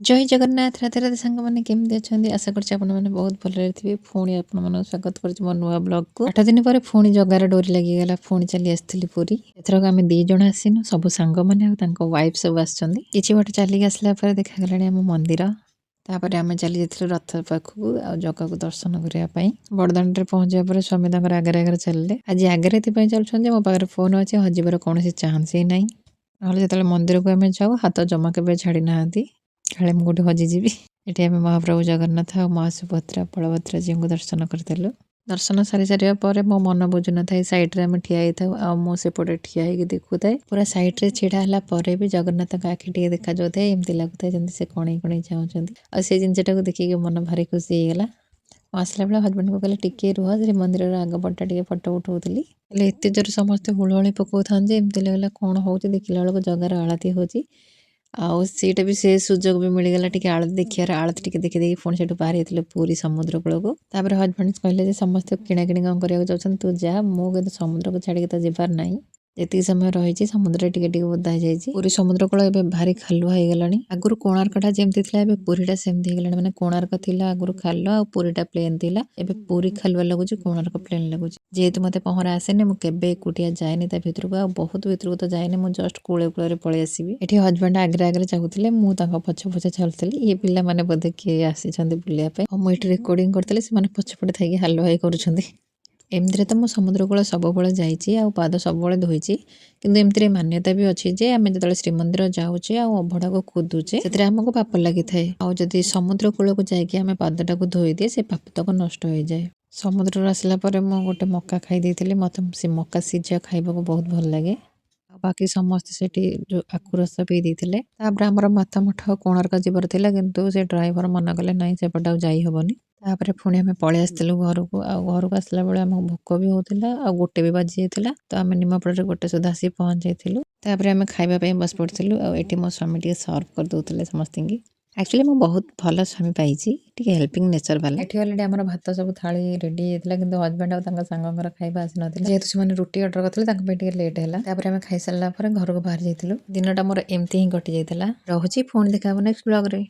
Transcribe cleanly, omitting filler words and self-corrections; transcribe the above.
ଜୟ ଜଗନ୍ନାଥ ରାଧେ ରାଧେ ସାଙ୍ଗମାନେ କେମିତି ଅଛନ୍ତି? ଆଶା କରୁଛି ଆପଣମାନେ ବହୁତ ଭଲରେ ଥିବେ। ପୁଣି ଆପଣମାନଙ୍କୁ ସ୍ୱାଗତ କରୁଛି ମୋ ନୂଆ ବ୍ଲଗକୁ। 8 ଦିନ ପରେ ପୁଣି ଜଗାର ଡୋରି ଲାଗିଗଲା। ପୁଣି ଚାଲି ଆସିଥିଲି ପୁରୀ। ଏଥରକ ଆମେ 2 ଜଣ ଆସିନୁ, ସବୁ ସାଙ୍ଗମାନେ ଆଉ ତାଙ୍କ ୱାଇଫ୍ ସବୁ ଆସିଛନ୍ତି। କିଛି ବାଟ ଚାଲିକି ଆସିଲା ପରେ ଦେଖାଗଲାଣି ଆମ ମନ୍ଦିର। ତାପରେ ଆମେ ଚାଲି ଯାଇଥିଲୁ ରଥ ପାଖକୁ ଆଉ ଜଗାକୁ ଦର୍ଶନ କରିବା ପାଇଁ। ବଡ଼ଦାଣ୍ଡରେ ପହଞ୍ଚିବା ପରେ ସ୍ୱାମୀ ତାଙ୍କର ଆଗରେ ଆଗରେ ଚାଲିଲେ। ଆଜି ଆଗରେ ଏଥିପାଇଁ ଚାଲୁଛନ୍ତି ଯେ ମୋ ପାଖରେ ଫୋନ୍ ଅଛି, ହଜିବାର କୌଣସି ଚାନ୍ସ ହିଁ ନାହିଁ। ନହେଲେ ଯେତେବେଳେ ମନ୍ଦିରକୁ ଆମେ ଯାଉ ହାତ ଜମା କେବେ ଛାଡ଼ି ନାହାନ୍ତି, କାଳେ ମୁଁ କୋଉଠି ହଜିଯିବି। ଏଠି ଆମେ ମହାପ୍ରଭୁ ଜଗନ୍ନାଥ ଆଉ ମା ସୁଭଦ୍ରା ବଳଭଦ୍ର ଜୀଉଙ୍କୁ ଦର୍ଶନ କରିଦେଲୁ। ଦର୍ଶନ ସାରି ସାରିବା ପରେ ମୋ ମନ ବୁଝୁନଥାଏ, ସାଇଡ୍ରେ ଆମେ ଠିଆ ହେଇଥାଉ ଆଉ ମୁଁ ସେପଟେ ଠିଆ ହେଇକି ଦେଖୁଥାଏ। ପୁରା ସାଇଡ୍ରେ ଛିଡ଼ା ହେଲା ପରେ ବି ଜଗନ୍ନାଥଙ୍କ ଆଖି ଟିକେ ଦେଖାଯାଉଥାଏ, ଏମିତି ଲାଗୁଥାଏ ଯେମିତି ସେ କଣେଇ କଣେଇ ଚାହୁଁଛନ୍ତି। ଆଉ ସେ ଜିନିଷଟାକୁ ଦେଖିକି ମନ ଭାରି ଖୁସି ହେଇଗଲା। ମୁଁ ଆସିଲା ବେଳେ ହଜବେଣ୍ଡକୁ କହିଲେ ଟିକେ ରୁହ, ଶ୍ରୀମନ୍ଦିରର ଆଗପଟଟା ଟିକେ ଫଟୋ ଉଠଉଥିଲି। ହେଲେ ଏତେ ଜୋର ସମସ୍ତେ ହୁଳହୁଳି ପକଉଥାନ୍ତି ଯେ ଏମିତି ଲାଗିଲା କଣ ହେଉଛି, ଦେଖିଲା ବେଳକୁ ଜଗାର ଆଳତି ହେଉଛି। ଆଉ ସେଇଟା ବି ସେ ସୁଯୋଗ ବି ମିଳିଗଲା ଟିକେ ଆଳତି ଦେଖିବାର। ଆଳତି ଟିକେ ଦେଖିଦେଇକି ପୁଣି ସେଠୁ ବାହାରି ଯାଇଥିଲେ ପୁରୀ ସମୁଦ୍ର କୂଳକୁ। ତାପରେ ହଜବେଣ୍ଡ କହିଲେ ଯେ ସମସ୍ତେ କିଣାକିଣି କ'ଣ କରିବାକୁ ଯାଉଛନ୍ତି, ତୁ ଯା, ମୁଁ କିନ୍ତୁ ସମୁଦ୍ରକୁ ଛାଡ଼ିକି ତ ଯିବାର ନାହିଁ। ଯେତିକି ସମୟ ରହିଛି ସମୁଦ୍ରରେ ଟିକେ ଟିକେ ଓଦା ହେଇଯାଇଛି। ପୁରୀ ସମୁଦ୍ର କୂଳ ଏବେ ଭାରି ଖାଲୁଆ ହେଇଗଲାଣି। ଆଗରୁ କୋଣାର୍କଟା ଯେମିତି ଥିଲା ଏବେ ପୁରୀଟା ସେମିତି ହେଇଗଲାଣି। ମାନେ କୋଣାର୍କ ଥିଲା ଆଗରୁ ଖାଲ ଆଉ ପୁରୀଟା ପ୍ଲେନ୍ ଥିଲା, ଏବେ ପୁରୀ ଖାଲୁଆ ଲାଗୁଛି, କୋଣାର୍କ ପ୍ଲେନ୍ ଲାଗୁଛି। ଯେହେତୁ ମୋତେ ପହଁରା ଆସେନି, ମୁଁ କେବେ ଏକୁଟିଆ ଯାଏନି ତା ଭିତରକୁ, ଆଉ ବହୁତ ଭିତରକୁ ତ ଯାଏନି, ମୁଁ ଜଷ୍ଟ କୂଳେ କୂଳରେ ପଳେଇ ଆସିବି। ଏଠି ହଜବେଣ୍ଡ ଆଗରେ ଆଗରେ ଚାହୁଥିଲେ, ମୁଁ ତାଙ୍କ ପଛେ ପଛେ ଚାଲୁଥିଲି। ଇଏ ପିଲାମାନେ ବୋଧେ କିଏ ଆସିଛନ୍ତି ବୁଲିବା ପାଇଁ, ଆଉ ମୁଁ ଏଠି ରେକର୍ଡିଂ କରିଥିଲି, ସେମାନେ ପଛପଟେ ଥାଇକି ହାଲୁ ହାଇ କରୁଛନ୍ତି। ଏମିତିରେ ତ ମୁଁ ସମୁଦ୍ର କୂଳ ସବୁବେଳେ ଯାଇଛି ଆଉ ପାଦ ସବୁବେଳେ ଧୋଇଛି, କିନ୍ତୁ ଏମିତିରେ ମାନ୍ୟତା ବି ଅଛି ଯେ ଆମେ ଯେତେବେଳେ ଶ୍ରୀମନ୍ଦିର ଯାଉଛେ ଆଉ ଅଭଡ଼ାକୁ ଖୋଦୁଛେ ସେଥିରେ ଆମକୁ ପାପ ଲାଗିଥାଏ। ଆଉ ଯଦି ସମୁଦ୍ର କୂଳକୁ ଯାଇକି ଆମେ ପାଦଟାକୁ ଧୋଇଦିଏ ସେ ପାପତକ ନଷ୍ଟ ହେଇଯାଏ। ସମୁଦ୍ରରୁ ଆସିଲା ପରେ ମୁଁ ଗୋଟେ ମକା ଖାଇ ଦେଇଥିଲି। ମୋତେ ସେ ମକା ସିଝା ଖାଇବାକୁ ବହୁତ ଭଲ ଲାଗେ। ଆଉ ବାକି ସମସ୍ତେ ସେଠି ଯେଉଁ ଆଖୁ ରସ ପିଇ ଦେଇଥିଲେ। ତାପରେ ଆମର ମାତା ମଠ ଆଉ କୋଣାର୍କ ଯିବାର ଥିଲା, କିନ୍ତୁ ସେ ଡ୍ରାଇଭର ମନା କଲେ ନାହିଁ ସେପଟେ ଆଉ ଯାଇ ହେବନି। ତାପରେ ପୁଣି ଆମେ ପଳେଇ ଆସିଥିଲୁ ଘରକୁ। ଆଉ ଘରକୁ ଆସିଲା ବେଳେ ଆମକୁ ଭୋକ ବି ହେଉଥିଲା ଆଉ 1 ବି ବାଜି ଯାଇଥିଲା, ତ ଆମେ ନିମାପଡ଼ାରେ 1 ସୁଦ୍ଧା ଆସିକି ପହଞ୍ଚି ଯାଇଥିଲୁ। ତାପରେ ଆମେ ଖାଇବା ପାଇଁ ବସି ପଡ଼ିଥିଲୁ। ଆଉ ଏଠି ମୋ ସ୍ୱାମୀ ଟିକେ ସର୍ଭ କରିଦେଉଥିଲେ ସମସ୍ତଙ୍କୁ। ଆକ୍ଚୁଆଲି ମୁଁ ବହୁତ ଭଲ ସ୍ୱାମୀ ପାଇଛି, ଟିକେ ହେଲ୍ପିଂ ନେଚର ବାଲା। ଏଠି ଅଲରେଡ଼ି ଆମର ଭାତ ସବୁ ଥାଳି ରେଡ଼ି ହେଇଯାଇଥିଲା, କିନ୍ତୁ ହଜବେଣ୍ଡ ଆଉ ତାଙ୍କ ସାଙ୍ଗଙ୍କର ଖାଇବା ଆସିନଥିଲା। ଯେହେତୁ ସେମାନେ ରୁଟି ଅର୍ଡ଼ର କରିଥିଲେ ତାଙ୍କ ପାଇଁ ଟିକେ ଲେଟ୍ ହେଲା। ତାପରେ ଆମେ ଖାଇସାରିଲା ପରେ ଘରକୁ ବାହାରି ଯାଇଥିଲୁ। ଦିନଟା ମୋର ଏମିତି ହିଁ କଟି ଯାଇଥିଲା। ରହୁଛି, ପୁଣି ଦେଖା ହବ ନେକ୍ସଟ ବ୍ଲଗରେ।